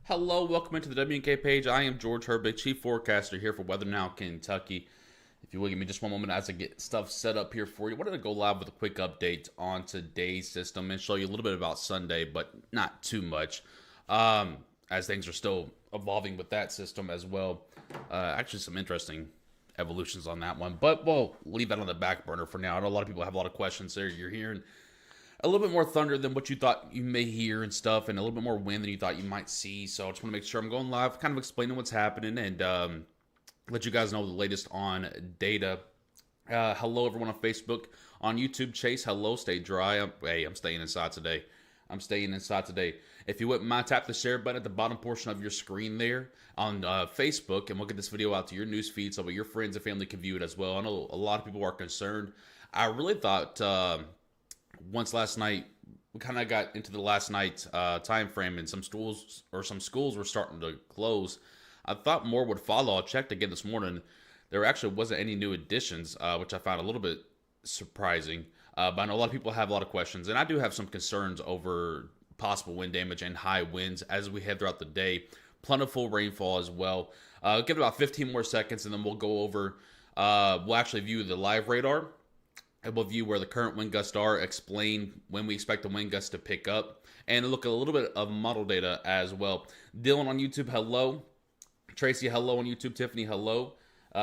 Hello, welcome into the WNK page. I am George Herbig, Chief Forecaster here for Weather Now, Kentucky. If you will give me just one moment as I get stuff set up here for you. I wanted to go live with a quick update on today's system and show you a little bit about Sunday, but not too much, as things are still evolving with that system as well. Actually, some interesting evolutions on that one, but we'll leave that on the back burner for now. I know a lot of people have a lot of questions there. You're hearing a little bit more thunder than what you thought you may hear and stuff, and a little bit more wind than you thought you might see. So I just want to make sure I'm going live, kind of explaining what's happening, and let you guys know the latest on data. Hello, everyone on Facebook. On YouTube, Chase, hello, stay dry. I'm staying inside today. If you wouldn't mind, tap the share button at the bottom portion of your screen there on Facebook, and we'll get this video out to your news feed so that your friends and family can view it as well. I know a lot of people are concerned. I really thought once last night, we kind of got into the last night time frame, and some schools were starting to close. I thought more would follow. I checked again this morning. There actually wasn't any new additions, which I found a little bit surprising. But I know a lot of people have a lot of questions, and I do have some concerns over possible wind damage and high winds as we head throughout the day. Plentiful rainfall as well. Give it about 15 more seconds, and then we'll go over. We'll actually view the live radar. We'll view where the current wind gusts are, explain when we expect the wind gusts to pick up, and look at a little bit of model data as well. Dylan on YouTube, hello. Tracy, hello on YouTube. Tiffany, hello.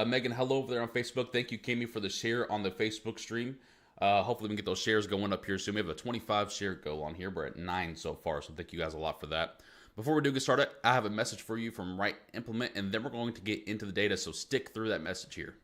Megan, hello over there on Facebook. Thank you, Kami, for the share on the Facebook stream. Hopefully we can get those shares going up here soon. We have a 25 share goal on here. We're at 9 so far, so thank you guys a lot for that. Before we do get started, I have a message for you from Right Implement, and then we're going to get into the data, so stick through that message here.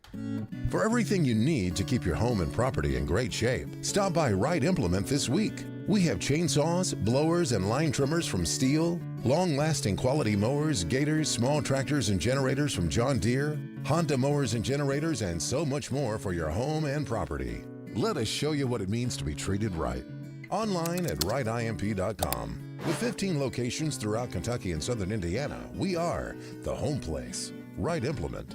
For everything you need to keep your home and property in great shape, stop by Right Implement this week. We have chainsaws, blowers, and line trimmers from Steel, long-lasting quality mowers, gators, small tractors, and generators from John Deere, Honda mowers and generators, and so much more for your home and property. Let us show you what it means to be treated right. Online at rightimp.com. With 15 locations throughout Kentucky and southern Indiana, we are the home place. Right Implement.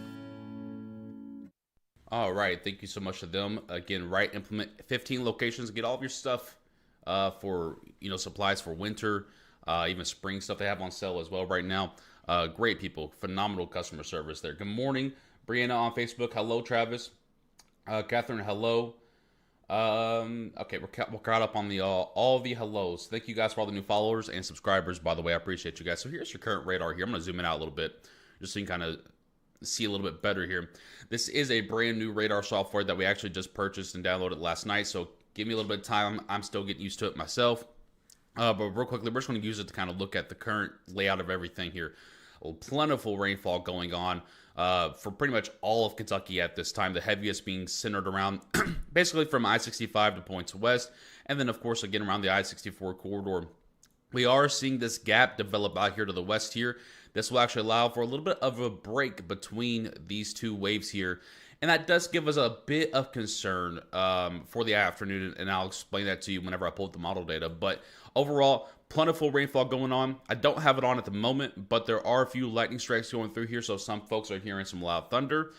All right, thank you so much to them. Again, Right Implement, 15 locations. Get all of your stuff for supplies for winter, even spring stuff they have on sale as well right now. Great people, phenomenal customer service there. Good morning, Brianna on Facebook. Hello, Travis. Catherine, hello. Okay, we're caught up on the all the hellos. Thank you guys for all the new followers and subscribers, by the way. I appreciate you guys. So here's your current radar here. I'm going to zoom in out a little bit just so you can kind of see a little bit better here. This is a brand new radar software that we actually just purchased and downloaded last night, so give me a little bit of time. I'm still getting used to it myself. But real quickly, we're just going to use it to kind of look at the current layout of everything here. Plentiful rainfall going on for pretty much all of Kentucky at this time. The heaviest being centered around basically from I-65 to points west, and then of course again around the I-64 corridor. We are seeing this gap develop out here to the west here. This will actually allow for a little bit of a break between these two waves here, and that does give us a bit of concern for the afternoon, and I'll explain that to you whenever I pull up the model data. But overall, plentiful rainfall going on. I don't have it on at the moment, but there are a few lightning strikes going through here, so some folks are hearing some loud thunder.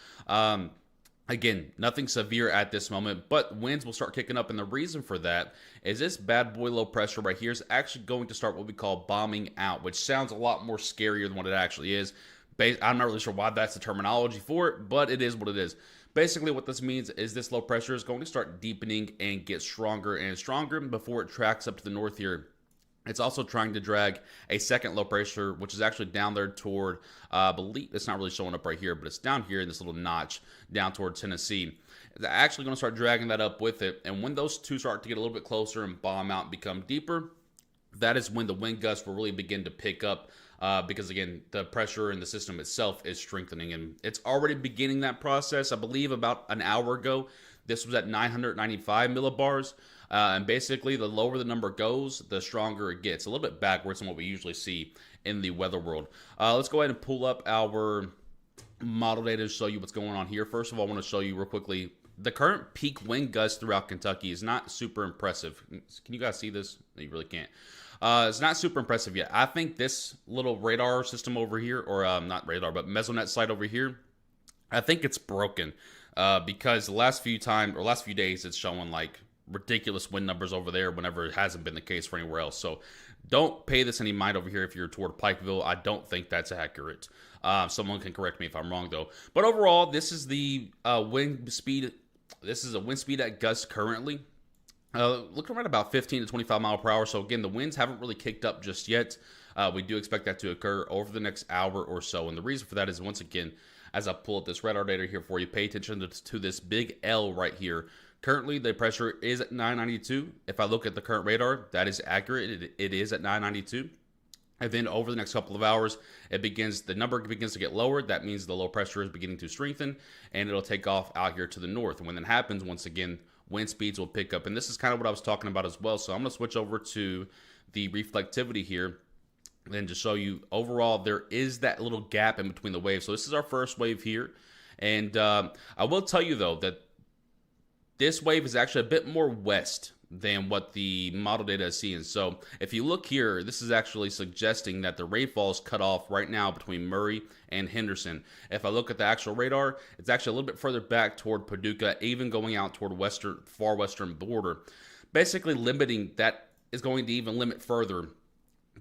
Again, nothing severe at this moment, but winds will start kicking up, and the reason for that is this bad boy low pressure right here is actually going to start what we call bombing out, which sounds a lot more scarier than what it actually is. I'm not really sure why that's the terminology for it, but it is what it is. Basically, what this means is this low pressure is going to start deepening and get stronger and stronger before it tracks up to the north here. It's also trying to drag a second low pressure, which is actually down there toward, I believe it's not really showing up right here, but it's down here in this little notch down toward Tennessee. It's actually going to start dragging that up with it. And when those two start to get a little bit closer and bomb out and become deeper, that is when the wind gusts will really begin to pick up because, again, the pressure in the system itself is strengthening. And it's already beginning that process. I believe about an hour ago, this was at 995 millibars. And basically, the lower the number goes, the stronger it gets. A little bit backwards from what we usually see in the weather world. Let's go ahead and pull up our model data to show you what's going on here. First of all, I want to show you real quickly, the current peak wind gust throughout Kentucky is not super impressive. Can you guys see this? No, you really can't. It's not super impressive yet. I think this little radar system over here, or not radar, but Mesonet site over here, I think it's broken because the last few days it's showing like ridiculous wind numbers over there whenever it hasn't been the case for anywhere else. So don't pay this any mind over here if you're toward Pikeville. I don't think that's accurate. Someone can correct me if I'm wrong, though. But overall, this is the wind speed. This is a wind speed at gusts currently. Looking around about 15 to 25 mile per hour. So again, the winds haven't really kicked up just yet. We do expect that to occur over the next hour or so. And the reason for that is, once again, as I pull up this radar data here for you, pay attention to this big L right here. Currently, the pressure is at 992. If I look at the current radar, that is accurate. It is at 992. And then over the next couple of hours, the number begins to get lower. That means the low pressure is beginning to strengthen, and it'll take off out here to the north. And when that happens, once again, wind speeds will pick up. And this is kind of what I was talking about as well. So I'm going to switch over to the reflectivity here. Then to show you overall, there is that little gap in between the waves. So this is our first wave here. And I will tell you, though, that this wave is actually a bit more west than what the model data is seeing. So if you look here, this is actually suggesting that the rainfall is cut off right now between Murray and Henderson. If I look at the actual radar, it's actually a little bit further back toward Paducah, even going out toward far western border. Basically limiting, that is going to even limit further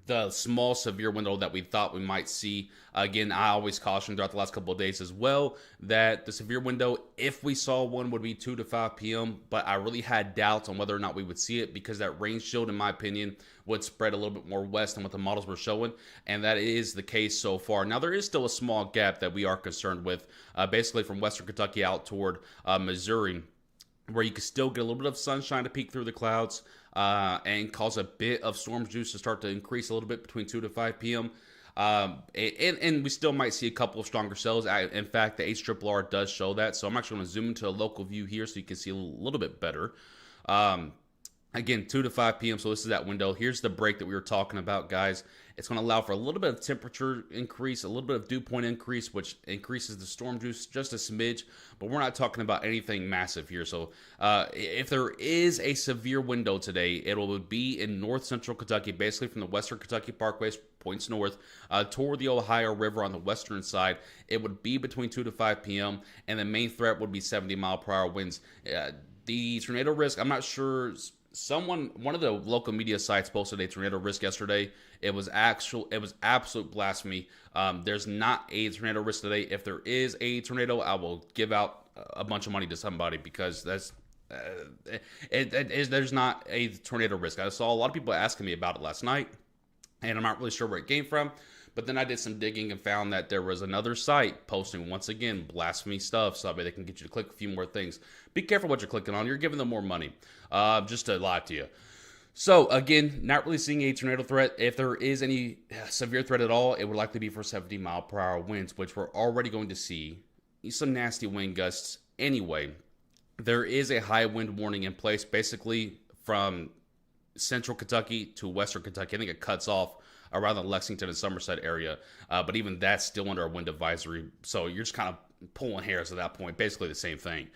the small severe window that we thought we might see. Again, I always cautioned throughout the last couple of days as well that the severe window, if we saw one, would be 2 to 5 p.m. But I really had doubts on whether or not we would see it, because that rain shield, in my opinion, would spread a little bit more west than what the models were showing. And that is the case so far. Now, there is still a small gap that we are concerned with, basically from western Kentucky out toward Missouri, where you can still get a little bit of sunshine to peek through the clouds and cause a bit of storm juice to start to increase a little bit between 2 to 5 p.m. And we still might see a couple of stronger cells. In fact, the HRRR does show that. So I'm actually going to zoom into a local view here so you can see a little bit better. Again, 2 to 5 p.m. So this is that window. Here's the break that we were talking about, guys. It's going to allow for a little bit of temperature increase, a little bit of dew point increase, which increases the storm juice just a smidge. But we're not talking about anything massive here. So if there is a severe window today, it will be in north central Kentucky, basically from the western Kentucky Parkway points north toward the Ohio River on the western side. It would be between 2 to 5 p.m. And the main threat would be 70 mile per hour winds. The tornado risk, I'm not sure. One of the local media sites posted a tornado risk yesterday. It was absolute blasphemy. There's not a tornado risk today. If there is a tornado, I will give out a bunch of money to somebody, because there's not a tornado risk. I saw a lot of people asking me about it last night, and I'm not really sure where it came from. But then I did some digging and found that there was another site posting, once again, blasphemy stuff, so they can get you to click a few more things. Be careful what you're clicking on. You're giving them more money, just to lie to you. So, again, not really seeing a tornado threat. If there is any severe threat at all, it would likely be for 70 mile per hour winds, which we're already going to see some nasty wind gusts anyway. There is a high wind warning in place, basically from central Kentucky to western Kentucky. I think it cuts off around the Lexington and Somerset area. But even that's still under a wind advisory. So you're just kind of pulling hairs at that point. Basically the same thing.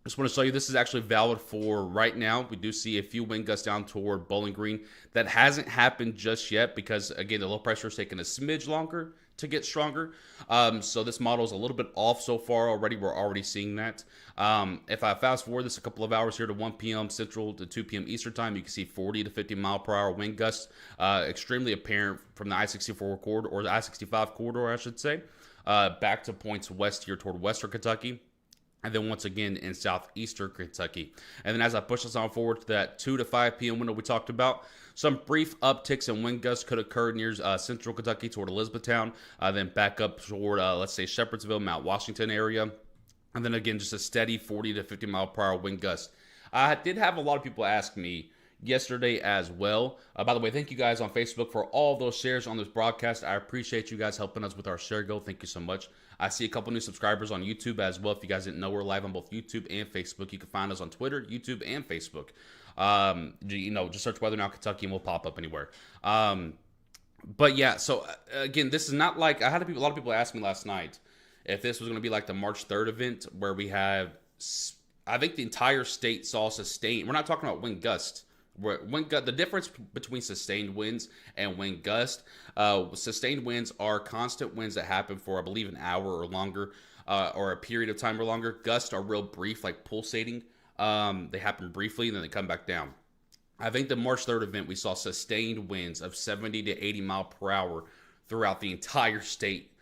Just want to show you this is actually valid for right now. We do see a few wind gusts down toward Bowling Green. That hasn't happened just yet because, again, the low pressure is taking a smidge longer to get stronger. So this model is a little bit off so far already. We're already seeing that. If I fast forward this a couple of hours here to 1 p.m. Central to 2 p.m. Eastern time, you can see 40 to 50 mile per hour wind gusts, extremely apparent from the I-64 corridor, or the I-65 corridor, I should say, back to points west here toward western Kentucky. And then once again in southeastern Kentucky. And then as I push this on forward to that 2 to 5 p.m. window we talked about, some brief upticks in wind gusts could occur near central Kentucky toward Elizabethtown, then back up toward, let's say, Shepherdsville, Mount Washington area. And then again, just a steady 40 to 50 mile per hour wind gust. I did have a lot of people ask me yesterday as well. By the way, thank you guys on Facebook for all those shares on this broadcast. I appreciate you guys helping us with our share goal. Thank you so much. I see a couple new subscribers on YouTube as well. If you guys didn't know, we're live on both YouTube and Facebook. You can find us on Twitter, YouTube, and Facebook. Just search Weather Now Kentucky and we'll pop up anywhere. But yeah, so again, this is not like, a lot of people asked me last night if this was going to be like the March 3rd event where we have, I think the entire state saw sustained. We're not talking about wind gusts. The difference between sustained winds and wind gust, sustained winds are constant winds that happen for, I believe, an hour or longer, or a period of time or longer. Gusts are real brief, like pulsating They happen briefly and then they come back down. I think the March 3rd event, we saw sustained winds of 70 to 80 mile per hour throughout the entire state.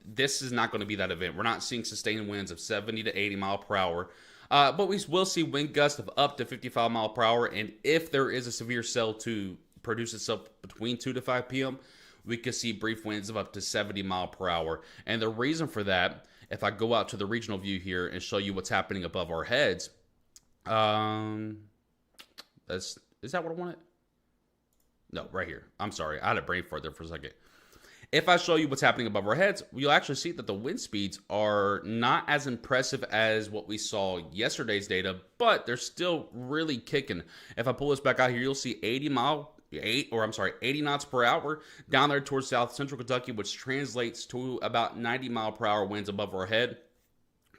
This is not going to be that event. We're not seeing sustained winds of 70 to 80 mile per hour. But we will see wind gusts of up to 55 mile per hour. And if there is a severe cell to produce itself between 2 to 5 p.m., we could see brief winds of up to 70 mile per hour. And the reason for that, if I go out to the regional view here and show you what's happening above our heads, is that what I wanted? No, right here. I'm sorry. I had a brain fart there for a second. If I show you what's happening above our heads, you'll actually see that the wind speeds are not as impressive as what we saw yesterday's data, but they're still really kicking. If I pull this back out here, you'll see 80 knots per hour down there towards south central Kentucky, which translates to about 90 mile per hour winds above our head.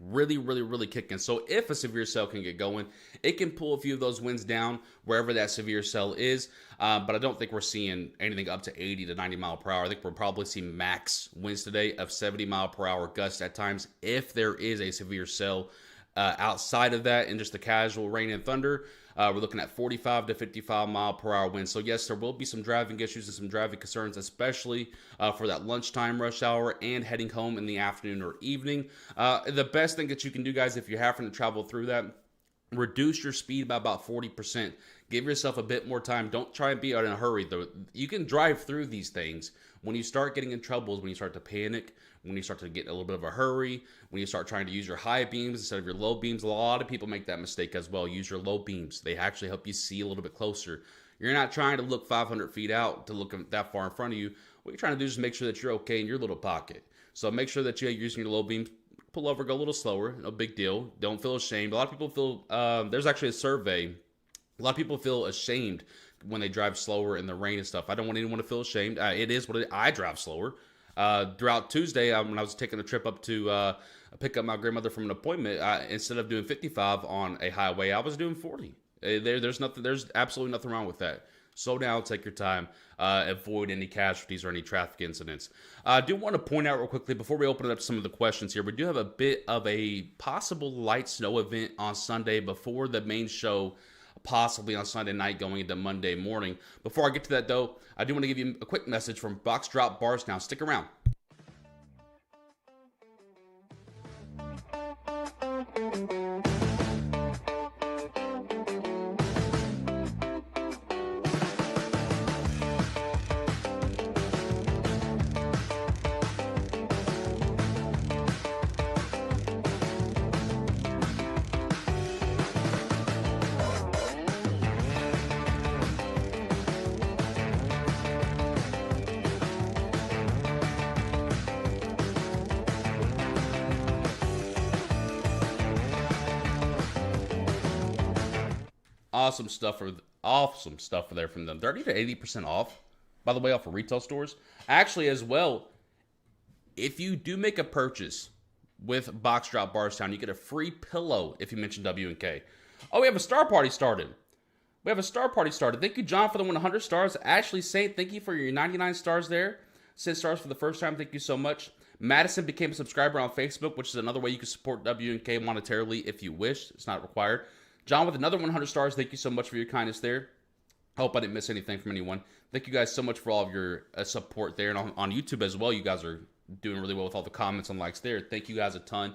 Really, really, really kicking. So if a severe cell can get going, it can pull a few of those winds down wherever that severe cell is. But I don't think we're seeing anything up to 80 to 90 mile per hour. I think we'll probably see max winds today of 70 mile per hour gusts at times if there is a severe cell. Outside of that, and just the casual rain and thunder, we're looking at 45 to 55 mile per hour winds. So yes, there will be some driving issues and some driving concerns, especially for that lunchtime rush hour and heading home in the afternoon or evening. The best thing that you can do, guys, if you're having to travel through that, reduce your speed by about 40%. Give yourself a bit more time. Don't try and be in a hurry, though. You can drive through these things. When you start getting in trouble is when you start to panic, when you start to get in a little bit of a hurry, when you start trying to use your high beams instead of your low beams. A lot of people make that mistake as well. Use your low beams. They actually help you see a little bit closer. You're not trying to look 500 feet out to look that far in front of you. What you're trying to do is make sure that you're okay in your little pocket. So make sure that you're using your low beams. Pull over, go a little slower. No big deal. Don't feel ashamed. A lot of people feel, there's actually a survey. A lot of people feel ashamed when they drive slower in the rain and stuff. I don't want anyone to feel ashamed. It is what I drive slower. Throughout Tuesday, when I was taking a trip up to pick up my grandmother from an appointment, instead of doing 55 on a highway, I was doing 40. There's absolutely nothing wrong with that. Slow down, take your time, avoid any casualties or any traffic incidents. I do want to point out real quickly before we open it up to some of the questions here, we do have a bit of a possible light snow event on Sunday before the main show, possibly on Sunday night going into Monday morning. Before I get to that, though, I do want to give you a quick message from Box Drop Bars Now. Stick around. Awesome stuff for there from them. 30 to 80% off, by the way, off of retail stores. Actually, as well, if you do make a purchase with Box Drop Barstown, you get a free pillow if you mention W&K. Oh, we have a star party started. Thank you, John, for the 100 stars. Ashley Saint, thank you for your 99 stars there. 6 stars for the first time. Thank you so much. Madison became a subscriber on Facebook, which is another way you can support W&K monetarily if you wish. It's not required. John with another 100 stars. Thank you so much for your kindness there. I hope I didn't miss anything from anyone. Thank you guys so much for all of your support there. And on YouTube as well, you guys are doing really well with all the comments and likes there. Thank you guys a ton.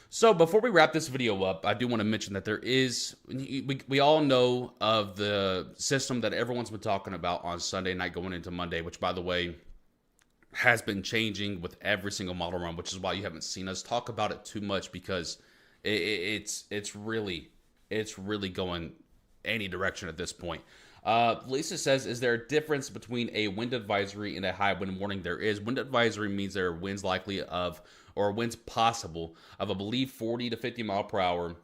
So before we wrap this video up, I do want to mention that there is, we all know of the system that everyone's been talking about on Sunday night going into Monday, which, by the way, has been changing with every single model run, which is why you haven't seen us talk about it too much, because it's really going any direction at this point. Lisa says, is there a difference between a wind advisory and a high wind warning? There is. Wind advisory means there are winds likely of, or winds possible of, I believe, 40 to 50 mile per hour.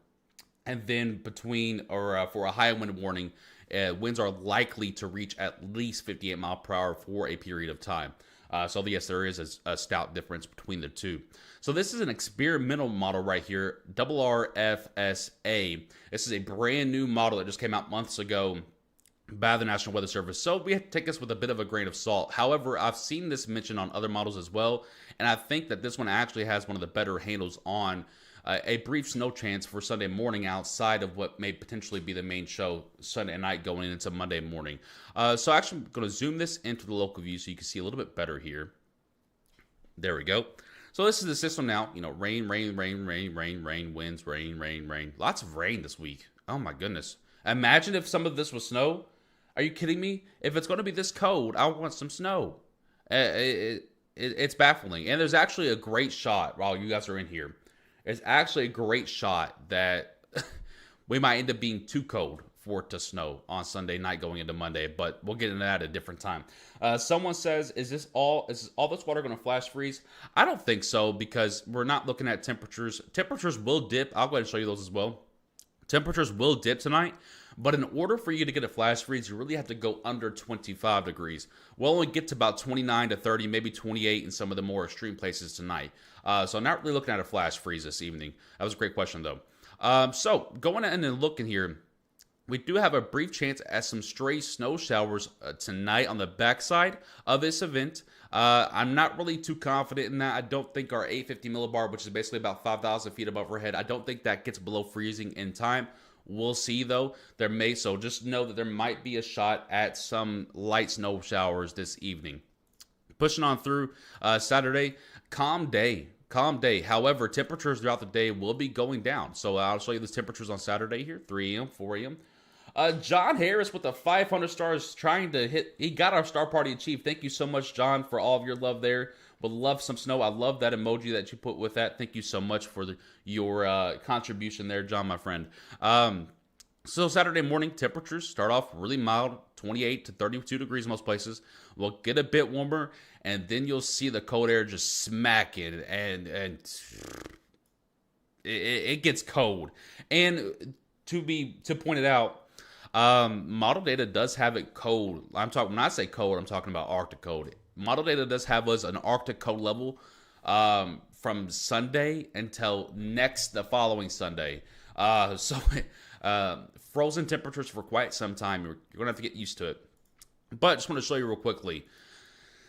And then between, or for a high wind warning, winds are likely to reach at least 58 mile per hour for a period of time. So yes, there is a stout difference between the two. So this is an experimental model right here, RRFSA. This is a brand new model that just came out months ago by the National Weather Service. So we have to take this with a bit of a grain of salt. However, I've seen this mentioned on other models as well, and I think that this one actually has one of the better handles on a brief snow chance for Sunday morning outside of what may potentially be the main show Sunday night going into Monday morning. So actually, I'm going to zoom this into the local view so you can see a little bit better here. There we go. So this is the system now. Rain, winds, rain. Lots of rain this week. Oh my goodness. Imagine if some of this was snow. Are you kidding me? If it's going to be this cold, I want some snow. It's baffling. And there's actually a great shot while you guys are in here. It's actually a great shot that we might end up being too cold for it to snow on Sunday night going into Monday, but we'll get into that at a different time. Someone says, is all this water going to flash freeze? I don't think so, because we're not looking at temperatures. Temperatures will dip. I'll go ahead and show you those as well. Temperatures will dip tonight, but in order for you to get a flash freeze, you really have to go under 25 degrees. We'll only get to about 29 to 30, maybe 28 in some of the more extreme places tonight. So I'm not really looking at a flash freeze this evening. That was a great question, though. So going in and looking here, we do have a brief chance at some stray snow showers tonight on the backside of this event. I'm not really too confident in that. I don't think our 850 millibar, which is basically about 5,000 feet above our head, I don't think that gets below freezing in time. We'll see, though. So just know that there might be a shot at some light snow showers this evening. Pushing on through Saturday, calm day. However, temperatures throughout the day will be going down. So I'll show you the temperatures on Saturday here, 3 a.m., 4 a.m. John Harris with the 500 stars trying to hit. He got our star party achieved. Thank you so much, John, for all of your love there. Would love some snow. I love that emoji that you put with that. Thank you so much for your contribution there, John, my friend. So Saturday morning temperatures start off really mild, 28 to 32 degrees most places. We'll get a bit warmer, and then you'll see the cold air just smacking, and it gets cold. And to point it out, model data does have it cold. When I say cold, I'm talking about Arctic cold. Model data does have us an Arctic cold level from Sunday until the following Sunday. Frozen temperatures for quite some time. You're going to have to get used to it. But I just want to show you real quickly.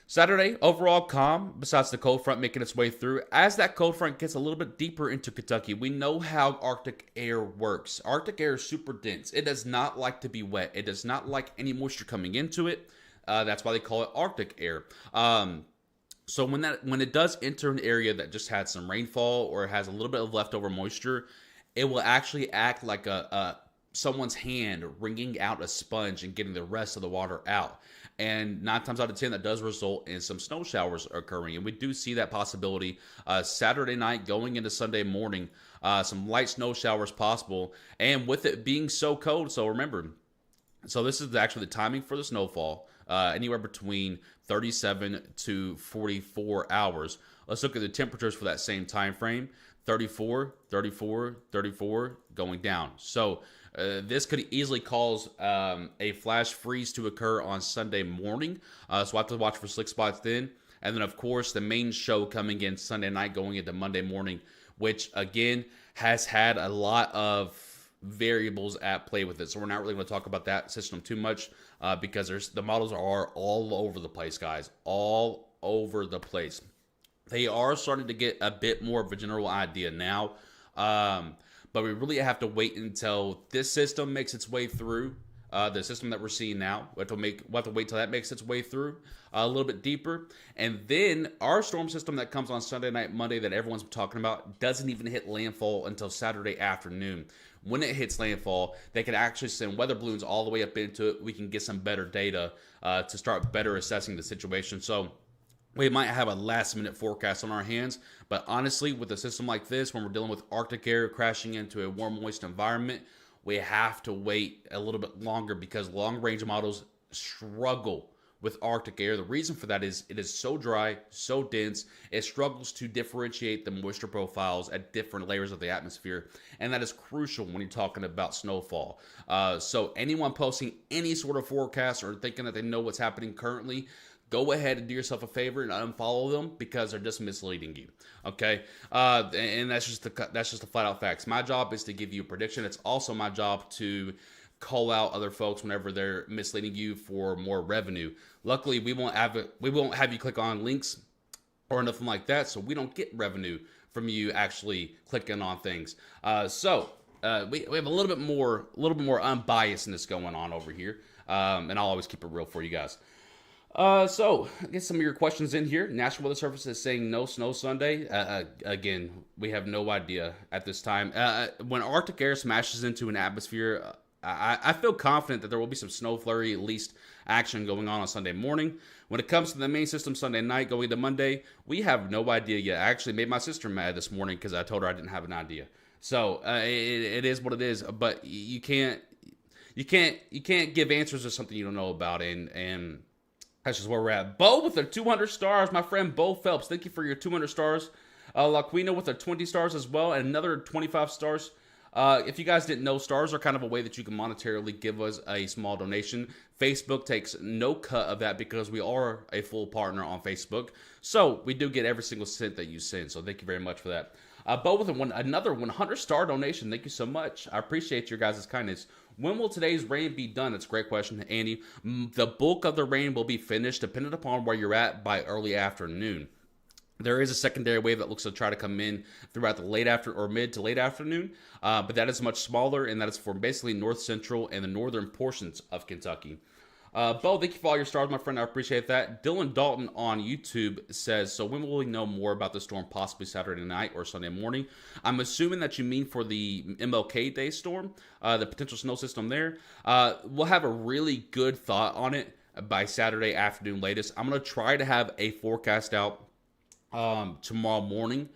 Saturday, overall calm, besides the cold front making its way through. As that cold front gets a little bit deeper into Kentucky, we know how Arctic air works. Arctic air is super dense. It does not like to be wet. It does not like any moisture coming into it. That's why they call it Arctic air. So when it does enter an area that just had some rainfall or has a little bit of leftover moisture, it will actually act like someone's hand wringing out a sponge and getting the rest of the water out. And 9 times out of 10, that does result in some snow showers occurring. And we do see that possibility Saturday night going into Sunday morning. Some light snow showers possible. And with it being so cold, so remember, so this is actually the timing for the snowfall, anywhere between 37 to 44 hours. Let's look at the temperatures for that same time frame. 34, 34, 34, going down. So this could easily cause a flash freeze to occur on Sunday morning. So we'll have to watch for slick spots then. And then, of course, the main show coming in Sunday night going into Monday morning, which, again, has had a lot of variables at play with it. So we're not really going to talk about that system too much because the models are all over the place, guys. All over the place. They are starting to get a bit more of a general idea now. But we really have to wait until this system makes its way through. The system that we're seeing now. We'll have to wait till that makes its way through a little bit deeper. And then our storm system that comes on Sunday night, Monday that everyone's talking about doesn't even hit landfall until Saturday afternoon. When it hits landfall, they can actually send weather balloons all the way up into it. We can get some better data to start better assessing the situation. So we might have a last-minute forecast on our hands, but honestly, with a system like this, when we're dealing with Arctic air crashing into a warm, moist environment, we have to wait a little bit longer because long-range models struggle with Arctic air. The reason for that is it is so dry, so dense, it struggles to differentiate the moisture profiles at different layers of the atmosphere, and that is crucial when you're talking about snowfall. So anyone posting any sort of forecast or thinking that they know what's happening currently, go ahead and do yourself a favor and unfollow them because they're just misleading you. Okay, and that's just the flat out facts. My job is to give you a prediction. It's also my job to call out other folks whenever they're misleading you for more revenue. Luckily, we won't have you click on links or nothing like that, so we don't get revenue from you actually clicking on things. We have a little bit more unbiasedness going on over here, and I'll always keep it real for you guys. So get some of your questions in here. National Weather Service is saying no snow Sunday. Again, we have no idea at this time. When Arctic air smashes into an atmosphere, I feel confident that there will be some snow flurry, at least action going on Sunday morning. When it comes to the main system Sunday night going into Monday, we have no idea yet. I actually made my sister mad this morning because I told her I didn't have an idea. So it is what it is. But you can't give answers to something you don't know about, and that's just where we're at. Bo with their 200 stars, my friend Bo Phelps. Thank you for your 200 stars. Laquina with their 20 stars as well, and another 25 stars. If you guys didn't know, stars are kind of a way that you can monetarily give us a small donation. Facebook takes no cut of that because we are a full partner on Facebook. So we do get every single cent that you send. So thank you very much for that. Bo with another 100-star donation. Thank you so much. I appreciate your guys' kindness. When will today's rain be done? It's a great question, Andy. The bulk of the rain will be finished, depending upon where you're at, by early afternoon. There is a secondary wave that looks to try to come in throughout the mid to late afternoon, but that is much smaller, and that is for basically north central and the northern portions of Kentucky. Bo, thank you for all your stars, my friend. I appreciate that. Dylan Dalton on YouTube says, so when will we know more about the storm, possibly Saturday night or Sunday morning? I'm assuming that you mean for the MLK Day storm, the potential snow system there. We'll have a really good thought on it by Saturday afternoon latest. I'm going to try to have a forecast out tomorrow morning,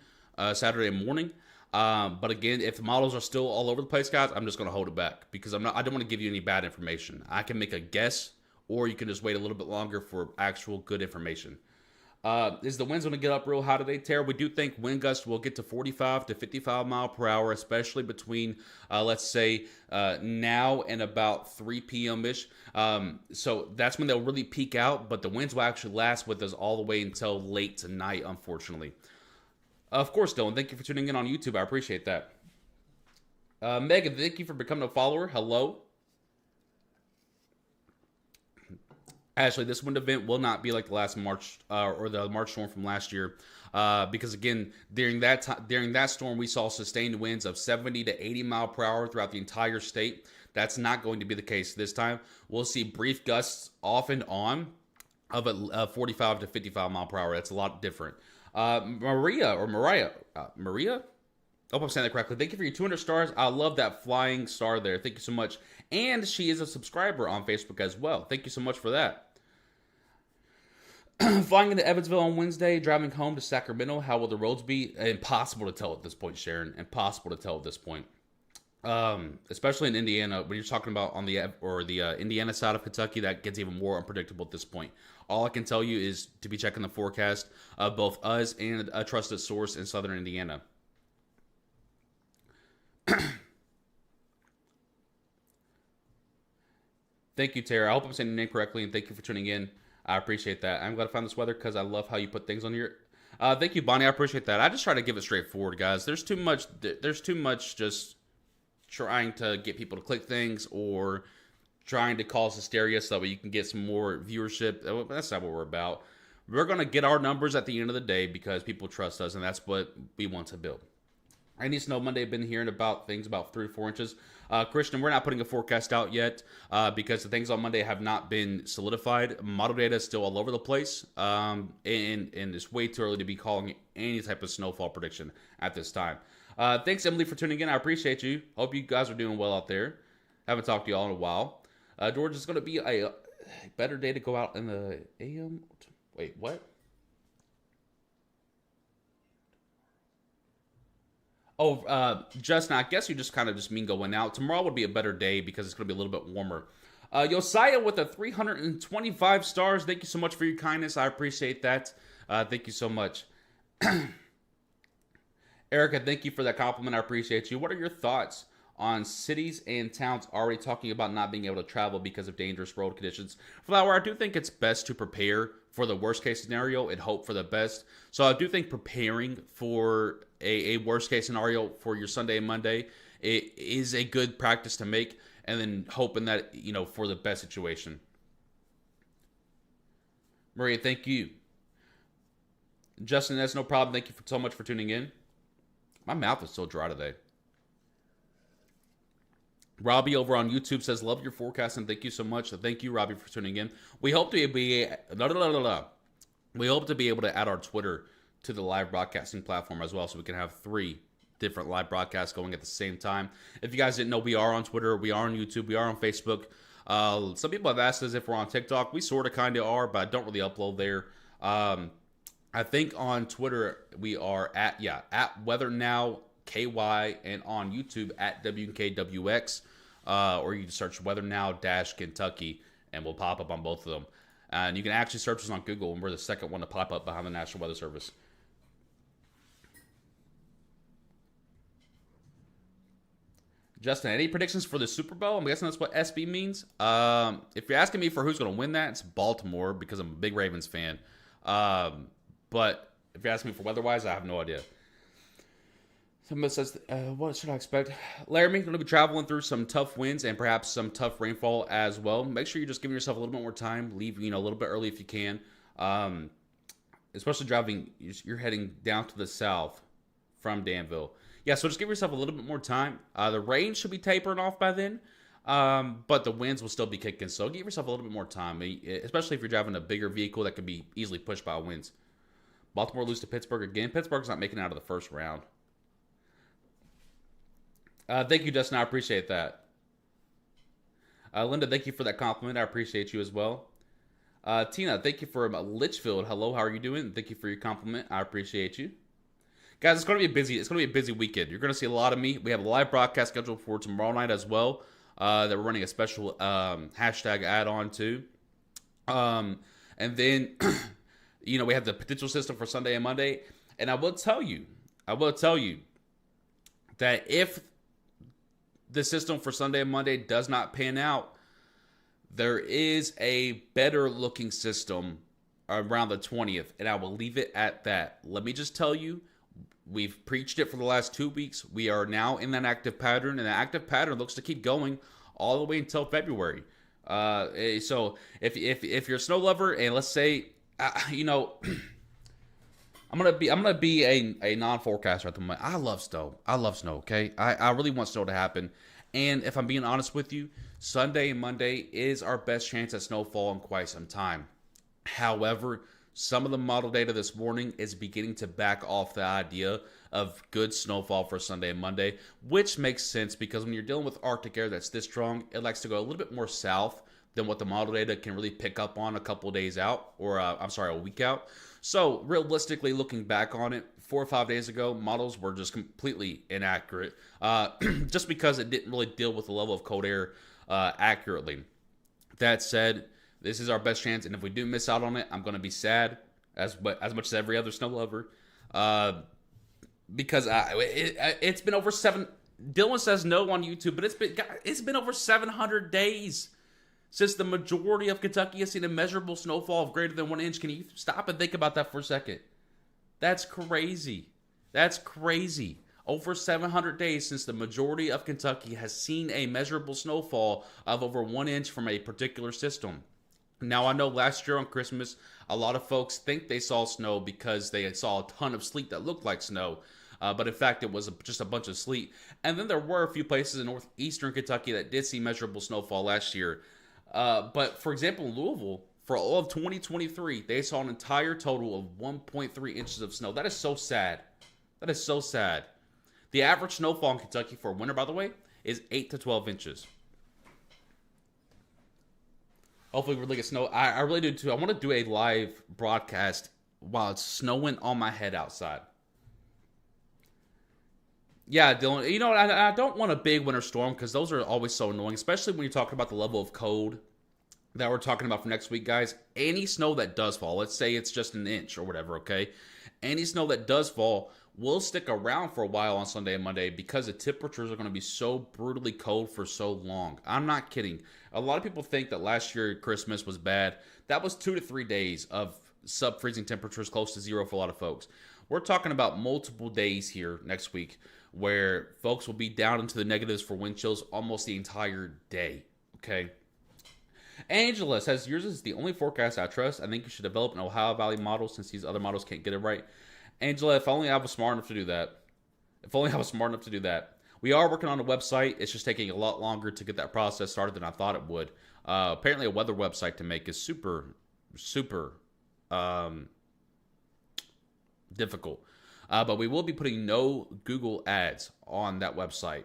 Saturday morning. But again, if the models are still all over the place, guys, I'm just going to hold it back because I don't want to give you any bad information. I can make a guess, or you can just wait a little bit longer for actual good information. Is the winds going to get up real high today, Tara? We do think wind gusts will get to 45 to 55 mile per hour, especially between, let's say, now and about 3 p.m.-ish. So that's when they'll really peak out, but the winds will actually last with us all the way until late tonight, unfortunately. Of course, Dylan, thank you for tuning in on YouTube. I appreciate that. Megan, thank you for becoming a follower. Hello. Actually, this wind event will not be like the last March or the March storm from last year, because again, during that storm, we saw sustained winds of 70 to 80 mile per hour throughout the entire state. That's not going to be the case this time. We'll see brief gusts off and on of a 45 to 55 mile per hour. That's a lot different. Maria. I hope I'm saying that correctly. Thank you for your 200 stars. I love that flying star there. Thank you so much. And she is a subscriber on Facebook as well. Thank you so much for that. Flying into Evansville on Wednesday, driving home to Sacramento. How will the roads be? Impossible to tell at this point, Sharon. Impossible to tell at this point. Especially in Indiana, when you're talking about on the Indiana side of Kentucky, that gets even more unpredictable at this point. All I can tell you is to be checking the forecast of both us and a trusted source in southern Indiana. Thank you, Tara. I hope I'm saying your name correctly, and thank you for tuning in. I appreciate that. I'm glad I found this weather because I love how you put things on your. Thank you, Bonnie. I appreciate that. I just try to give it straightforward, guys. There's too much just trying to get people to click things or trying to cause hysteria so that you can get some more viewership. That's not what we're about. We're going to get our numbers at the end of the day because people trust us, and that's what we want to build. Rainy snow Monday. Been hearing about things about 3 or 4 inches. Christian, we're not putting a forecast out yet because the things on Monday have not been solidified. Model data is still all over the place, and it's way too early to be calling any type of snowfall prediction at this time. Thanks, Emily, for tuning in. I appreciate you. Hope you guys are doing well out there. Haven't talked to y'all in a while. George, it's going to be a better day to go out in the AM. Wait, what? Oh, Justin, I guess you just kind of just mean going out. Tomorrow would be a better day because it's going to be a little bit warmer. Josiah with the 325 stars. Thank you so much for your kindness. I appreciate that. Thank you so much. Erica, thank you for that compliment. I appreciate you. What are your thoughts on cities and towns already talking about not being able to travel because of dangerous road conditions? Flower, I do think it's best to prepare for the worst case scenario and hope for the best. So I do think preparing for a worst case scenario for your Sunday and Monday is a good practice to make, and then hoping that, for the best situation. Maria, thank you. Justin, that's no problem. Thank you so much for tuning in. My mouth is so dry today. Robbie over on YouTube says, love your forecast and thank you so much. So thank you, Robbie, for tuning in. We hope to be we hope to be able to add our Twitter to the live broadcasting platform as well, so we can have 3 different live broadcasts going at the same time. If you guys didn't know, we are on Twitter, we are on YouTube, we are on Facebook. Some people have asked us if we're on TikTok. We sort of kind of are, but I don't really upload there. I think on Twitter we are at Weather Now KY, and on YouTube at KYWX, or you can search Weather Now Kentucky, and we'll pop up on both of them. And you can actually search us on Google, and we're the second one to pop up behind the National Weather Service. Justin, any predictions for the Super Bowl? I'm guessing that's what SB means. If you're asking me for who's going to win that, it's Baltimore, because I'm a big Ravens fan. But if you're asking me for weather-wise, I have no idea. Somebody says, what should I expect? Laramie, going to be traveling through some tough winds and perhaps some tough rainfall as well. Make sure you're just giving yourself a little bit more time. Leave, a little bit early if you can. Especially driving, you're heading down to the south from Danville. Yeah, so just give yourself a little bit more time. The rain should be tapering off by then, but the winds will still be kicking. So give yourself a little bit more time, especially if you're driving a bigger vehicle that can be easily pushed by winds. Baltimore lose to Pittsburgh again. Pittsburgh's not making it out of the first round. Thank you, Justin. I appreciate that. Linda, thank you for that compliment. I appreciate you as well. Tina, thank you for Litchfield. Hello, how are you doing? Thank you for your compliment. I appreciate you. Guys, it's going to be busy. It's going to be a busy weekend. You're going to see a lot of me. We have a live broadcast scheduled for tomorrow night as well. That we're running a special hashtag add-on to. And then, we have the potential system for Sunday and Monday. And I will tell you that if the system for Sunday and Monday does not pan out, there is a better looking system around the 20th, and I will leave it at that. Let me just tell you, we've preached it for the last 2 weeks. We are now in that active pattern, and the active pattern looks to keep going all the way until February. So if you're a snow lover, and let's say, I'm gonna be a non-forecaster at the moment. I love snow. Okay, I really want snow to happen. And if I'm being honest with you, Sunday and Monday is our best chance at snowfall in quite some time. However, some of the model data this morning is beginning to back off the idea of good snowfall for Sunday and Monday, which makes sense because when you're dealing with Arctic air that's this strong, it likes to go a little bit more south than what the model data can really pick up on a couple days out, or a week out. So realistically, looking back on it, 4 or 5 days ago, models were just completely inaccurate, just because it didn't really deal with the level of cold air accurately. That said, this is our best chance, and if we do miss out on it, I'm going to be sad, as much as every other snow lover, because it's been over 7. Dylan says no on YouTube, but it's been over 700 days since the majority of Kentucky has seen a measurable snowfall of greater than 1 inch. Can you stop and think about that for a second? That's crazy. Over 700 days since the majority of Kentucky has seen a measurable snowfall of over 1 inch from a particular system. Now, I know last year on Christmas, a lot of folks think they saw snow because they saw a ton of sleet that looked like snow. But in fact, it was just a bunch of sleet. And then there were a few places in northeastern Kentucky that did see measurable snowfall last year. But for example, in Louisville, for all of 2023, they saw an entire total of 1.3 inches of snow. That is so sad. The average snowfall in Kentucky for winter, by the way, is 8 to 12 inches. Hopefully we really get snow. I really do too. I want to do a live broadcast while it's snowing on my head outside. Yeah, Dylan, I don't want a big winter storm because those are always so annoying, especially when you're talking about the level of cold that we're talking about for next week, guys. Any snow that does fall, let's say it's just an inch or whatever, okay? Any snow that does fall will stick around for a while on Sunday and Monday because the temperatures are going to be so brutally cold for so long. I'm not kidding. A lot of people think that last year Christmas was bad. That was 2 to 3 days of sub-freezing temperatures close to zero for a lot of folks. We're talking about multiple days here next week where folks will be down into the negatives for wind chills almost the entire day, okay? Angela says, yours is the only forecast I trust. I think you should develop an Ohio Valley model since these other models can't get it right. Angela, if only I was smart enough to do that. If only I was smart enough to do that. We are working on a website. It's just taking a lot longer to get that process started than I thought it would. Apparently, a weather website to make is super difficult. But we will be putting no Google ads on that website.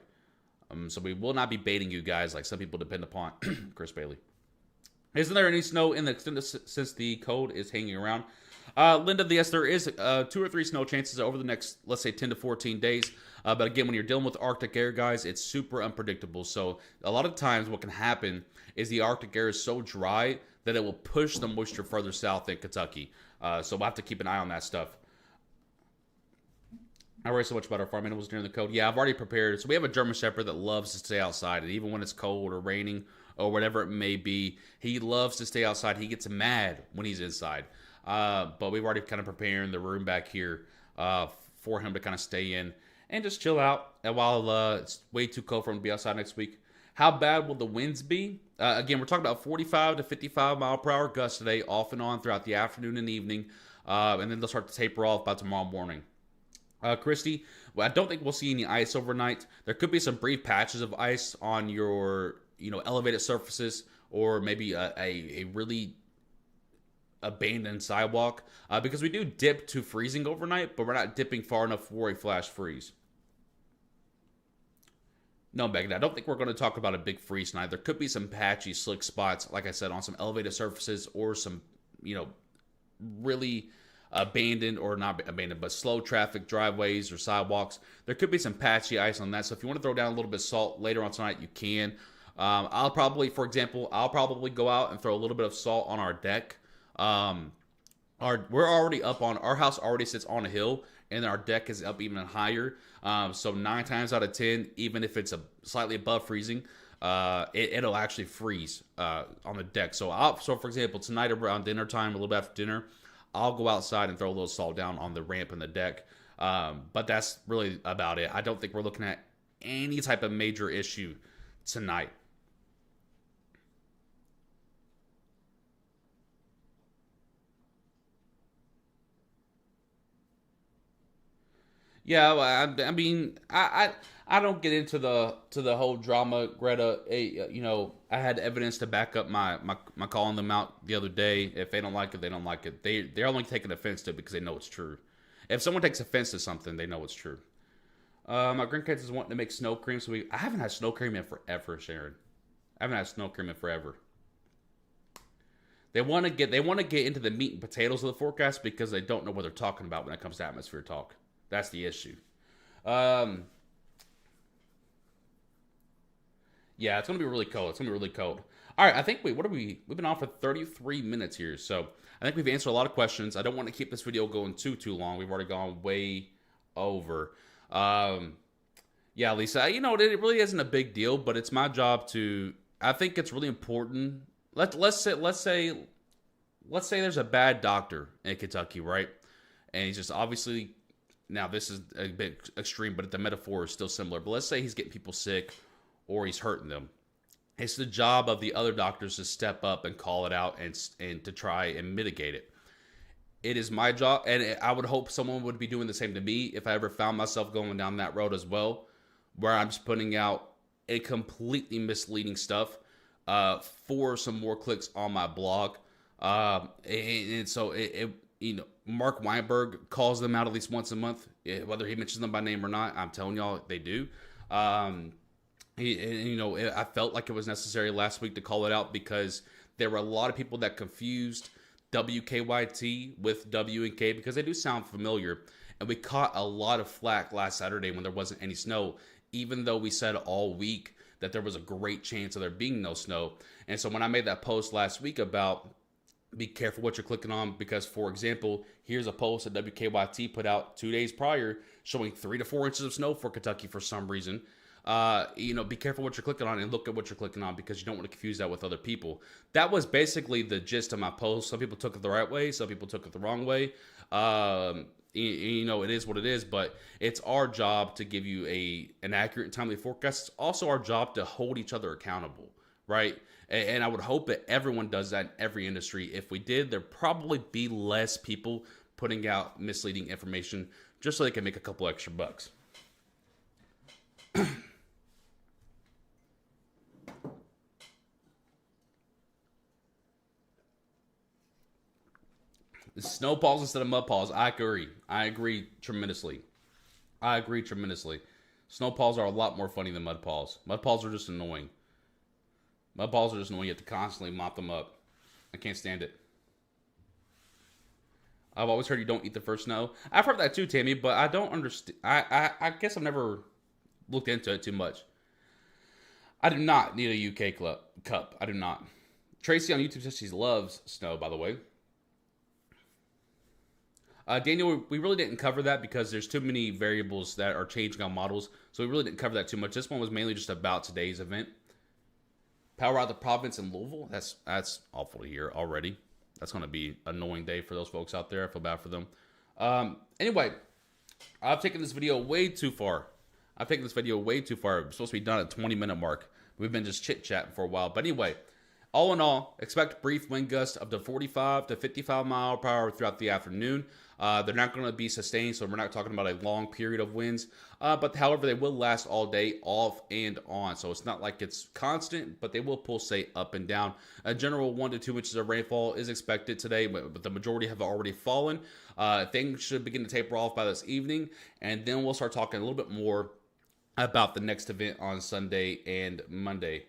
So we will not be baiting you guys like some people depend upon. Chris Bailey. Isn't there any snow in the extended since the cold is hanging around? Linda, yes, there is 2 or 3 snow chances over the next, let's say, 10 to 14 days. But again, when you're dealing with Arctic air, guys, it's super unpredictable. So a lot of times what can happen is the Arctic air is so dry that it will push the moisture further south in Kentucky. So we'll have to keep an eye on that stuff. I worry so much about our farm animals during the cold. Yeah, I've already prepared. So we have a German Shepherd that loves to stay outside. And even when it's cold or raining or whatever it may be, he loves to stay outside. He gets mad when he's inside. But we've already kind of preparing the room back here for him to kind of stay in and just chill out. And while it's way too cold for him to be outside next week. How bad will the winds be? Again, we're talking about 45 to 55 mile per hour gusts today, off and on throughout the afternoon and evening. And then they'll start to taper off by tomorrow morning. Christy, well, I don't think we'll see any ice overnight. There could be some brief patches of ice on your, elevated surfaces, or maybe a really abandoned sidewalk, because we do dip to freezing overnight, but we're not dipping far enough for a flash freeze. No, Megan, I don't think we're going to talk about a big freeze tonight. There could be some patchy, slick spots, like I said, on some elevated surfaces or some, really abandoned, or not abandoned, but slow traffic driveways or sidewalks. There could be some patchy ice on that. So if you want to throw down a little bit of salt later on tonight, you can. I'll probably go out and throw a little bit of salt on our deck. We're already up on, our house already sits on a hill, and our deck is up even higher. So 9 times out of 10, even if it's slightly above freezing, it'll actually freeze on the deck. So for example, tonight around dinner time, a little bit after dinner, I'll go outside and throw a little salt down on the ramp and the deck. But that's really about it. I don't think we're looking at any type of major issue tonight. Yeah, well, I mean, I don't get into the whole drama, Greta. I had evidence to back up my calling them out the other day. If they don't like it, they don't like it. They're only taking offense to it because they know it's true. If someone takes offense to something, they know it's true. My grandkids is wanting to make snow cream, so I haven't had snow cream in forever, Sharon. I haven't had snow cream in forever. They want to get into the meat and potatoes of the forecast because they don't know what they're talking about when it comes to atmosphere talk. That's the issue. Yeah, it's going to be really cold. All right, I think, we've been on for 33 minutes here. So I think we've answered a lot of questions. I don't want to keep this video going too long. We've already gone way over. Yeah, Lisa, it really isn't a big deal, but it's my job I think it's really important. Let's say there's a bad doctor in Kentucky, right? And he's just obviously, now this is a bit extreme, but the metaphor is still similar. But let's say he's getting people sick or he's hurting them. It's the job of the other doctors to step up and call it out and to try and mitigate it. It is my job, and I would hope someone would be doing the same to me if I ever found myself going down that road as well, where I'm just putting out a completely misleading stuff for some more clicks on my blog. And so Mark Weinberg calls them out at least once a month, whether he mentions them by name or not. I'm telling y'all, they do. I felt like it was necessary last week to call it out because there were a lot of people that confused WKYT with W&K because they do sound familiar. And we caught a lot of flack last Saturday when there wasn't any snow, even though we said all week that there was a great chance of there being no snow. And so when I made that post last week about be careful what you're clicking on, because, for example, here's a post that WKYT put out 2 days prior showing 3 to 4 inches of snow for Kentucky for some reason. Be careful what you're clicking on and look at what you're clicking on because you don't want to confuse that with other people. That was basically the gist of my post. Some people took it the right way. Some people took it the wrong way. It is what it is, but it's our job to give you an accurate and timely forecast. It's also our job to hold each other accountable, right? And I would hope that everyone does that in every industry. If we did, there'd probably be less people putting out misleading information just so they can make a couple extra bucks. Snowballs instead of mudballs. I agree. I agree tremendously. I agree tremendously. Snowballs are a lot more funny than mudballs. Mudballs are just annoying. Mudballs are just annoying. You have to constantly mop them up. I can't stand it. I've always heard you don't eat the first snow. I've heard that too, Tammy, but I don't understand. I guess I've never looked into it too much. I do not need a UK cup. I do not. Tracy on YouTube says she loves snow, by the way. Daniel, we really didn't cover that because there's too many variables that are changing on models, so we really didn't cover that too much. This one was mainly just about today's event. Power out of the province in Louisville. That's awful to hear already. That's going to be an annoying day for those folks out there. I feel bad for them. Anyway, I've taken this video way too far. It's supposed to be done at 20-minute mark. We've been just chit-chatting for a while. But anyway, all in all, expect brief wind gusts up to 45 to 55 mile per hour throughout the afternoon. They're not going to be sustained, so we're not talking about a long period of winds. But however, they will last all day, off and on. So it's not like it's constant, but they will pulsate up and down. A general 1 to 2 inches of rainfall is expected today, but the majority have already fallen. Things should begin to taper off by this evening, and then we'll start talking a little bit more about the next event on Sunday and Monday.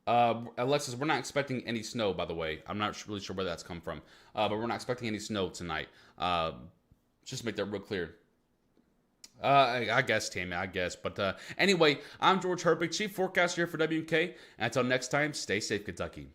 Alexis, we're not expecting any snow, by the way. I'm not really sure where that's come from. But we're not expecting any snow tonight. Just to make that real clear. I guess, Tammy, I guess. But anyway, I'm George Herbig, Chief Forecaster here for WK. And until next time, stay safe, Kentucky.